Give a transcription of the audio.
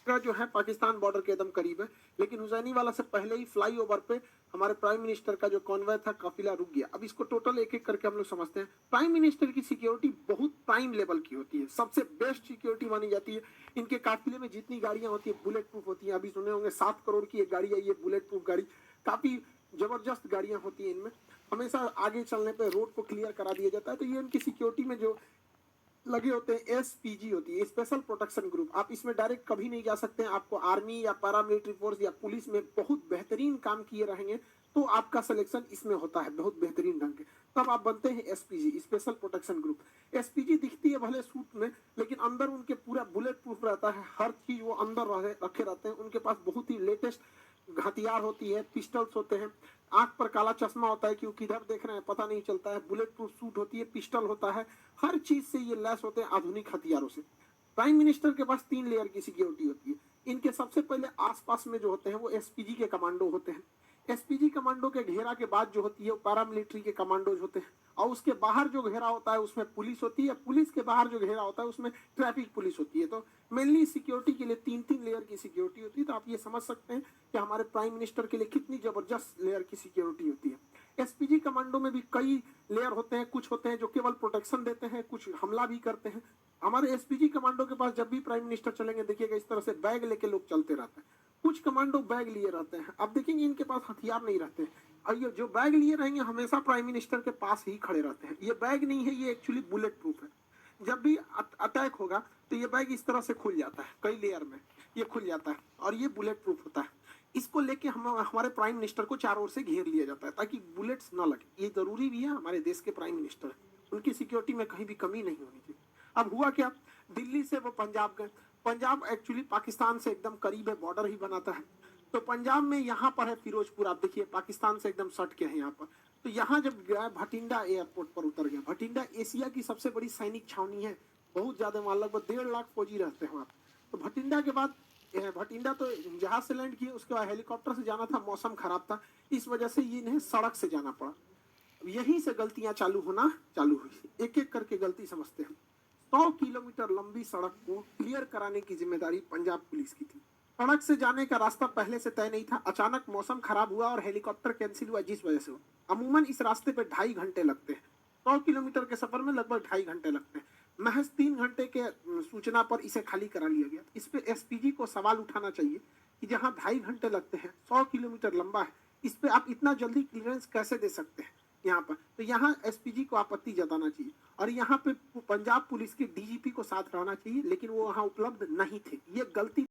का जो है पाकिस्तान बॉर्डर के एकदम करीब है, लेकिन हुसैनी वाला से पहले ही फ्लाईओवर पे हमारे प्राइम मिनिस्टर का जो कॉन्वॉय था काफिला रुक गया। अब इसको टोटल एक एक करके हम लोग समझते हैं। प्राइम मिनिस्टर की सिक्योरिटी बहुत प्राइम लेवल की होती है, सबसे बेस्ट सिक्योरिटी मानी जाती है। इनके काफिले में जितनी गाड़ियां होती है बुलेट प्रूफ होती है। अभी सुने होंगे 7 करोड़ की एक गाड़ी आई है बुलेट प्रूफ गाड़ी, काफी जबरदस्त गाड़ियां होती हैं इनमें। हमेशा आगे चलने पे रोड को क्लियर करा दिया जाता है। तो ये उनकी सिक्योरिटी में जो लगे होते हैं एसपीजी होती है, स्पेशल प्रोटेक्शन ग्रुप। आप इसमें डायरेक्ट कभी नहीं जा सकते हैं। आपको आर्मी या पैरामिलिट्री फोर्स या पुलिस में बहुत बेहतरीन काम किए रहेंगे तो आपका सिलेक्शन इसमें होता है बहुत बेहतरीन ढंग के, तब आप बनते हैं SPG, special protection group. SPG दिखती है भले सूट में, लेकिन अंदर उनके पूरा बुलेट प्रूफ रहता है। हर चीज वो अंदर रखे रहते हैं। उनके पास बहुत ही लेटेस्ट हथियार होती है, पिस्टल्स होते हैं। आंख पर काला चश्मा होता है कि वो किधर देख रहे हैं पता नहीं चलता है। बुलेट प्रूफ सूट होती है, पिस्टल होता है, हर चीज से ये लैस होते हैं आधुनिक हथियारों से। प्राइम मिनिस्टर के पास 3 लेयर की सिक्योरिटी होती है। इनके सबसे पहले आसपास में जो होते हैं वो एसपीजी के कमांडो होते हैं। एसपीजी कमांडो के घेरा के बाद जो होती है वो पैरामिलिट्री के कमांडोज होते हैं। और उसके बाहर जो घेरा होता है उसमें पुलिस होती है। पुलिस के बाहर जो घेरा होता है उसमें ट्रैफिक पुलिस होती है। तो मेनली सिक्योरिटी के लिए 3-3 लेयर की सिक्योरिटी होती है। तो आप ये समझ सकते हैं कि हमारे प्राइम मिनिस्टर के लिए कितनी जबरदस्त लेयर की सिक्योरिटी होती है। एसपीजी कमांडो में भी कई लेयर होते हैं। कुछ होते हैं जो केवल प्रोटेक्शन देते हैं, कुछ हमला भी करते हैं। हमारे एसपीजी कमांडो के पास जब भी प्राइम मिनिस्टर चलेंगे देखिएगा इस तरह से बैग लेके लोग चलते रहते हैं। कुछ कमांडो बैग लिए रहते हैं। अब देखेंगे इनके पास हथियार नहीं रहते। और ये जो बैग लिए रहेंगे हमेशा प्राइम मिनिस्टर के पास ही खड़े रहते हैं। ये बैग नहीं है, ये एक्चुअली बुलेट प्रूफ है। जब भी अटैक होगा तो ये बैग इस तरह से खुल जाता है, कई लेयर में ये खुल जाता है और ये बुलेट प्रूफ होता है। इसको लेके हम हमारे प्राइम मिनिस्टर को चारों ओर से घेर लिया जाता है ताकि बुलेट्स ना लगे। ये जरूरी भी है, हमारे देश के प्राइम मिनिस्टर है, उनकी सिक्योरिटी में कहीं भी कमी नहीं होनी चाहिए। अब हुआ क्या, दिल्ली से वो पंजाब गए। पंजाब एक्चुअली पाकिस्तान से एकदम करीब है, बॉर्डर ही बनाता है। तो पंजाब में यहाँ पर है फिरोजपुर, आप देखिए पाकिस्तान से एकदम सट के है यहाँ पर। तो यहाँ जब गया भटिंडा एयरपोर्ट पर उतर गया। भटिंडा एशिया की सबसे बड़ी सैनिक छावनी है, बहुत ज्यादा वहां लगभग 1.5 लाख फौजी रहते हैं वहां। तो भटिंडा के बाद भटिंडा तो जहाज से लैंड किए, उसके बाद हेलीकॉप्टर से जाना था, मौसम खराब था, इस वजह से ये इन्हें सड़क से जाना पड़ा। यहीं से गलतियां चालू होना चालू हुई। एक एक करके गलती समझते हैं। 100 किलोमीटर लंबी सड़क को क्लियर कराने की जिम्मेदारी पंजाब पुलिस की थी। सड़क से जाने का रास्ता पहले से तय नहीं था। अचानक मौसम खराब हुआ और हेलीकॉप्टर कैंसिल हुआ, जिस वजह से हुआ। अमूमन इस रास्ते पे 2.5 घंटे लगते हैं। 100 किलोमीटर के सफर में लगभग 2.5 घंटे लगते हैं। महज 3 घंटे के सूचना पर इसे खाली करा लिया गया। इस पे एसपीजी को सवाल उठाना चाहिए कि जहां 2.5 घंटे लगते हैं, 100 किलोमीटर लंबा है, इस पे आप इतना जल्दी क्लियरेंस कैसे दे सकते हैं यहाँ पर। तो यहाँ एसपीजी को आपत्ति जताना चाहिए। और यहाँ पे पंजाब पुलिस के डीजीपी को साथ रहना चाहिए, लेकिन वो वहाँ उपलब्ध नहीं थे। ये गलती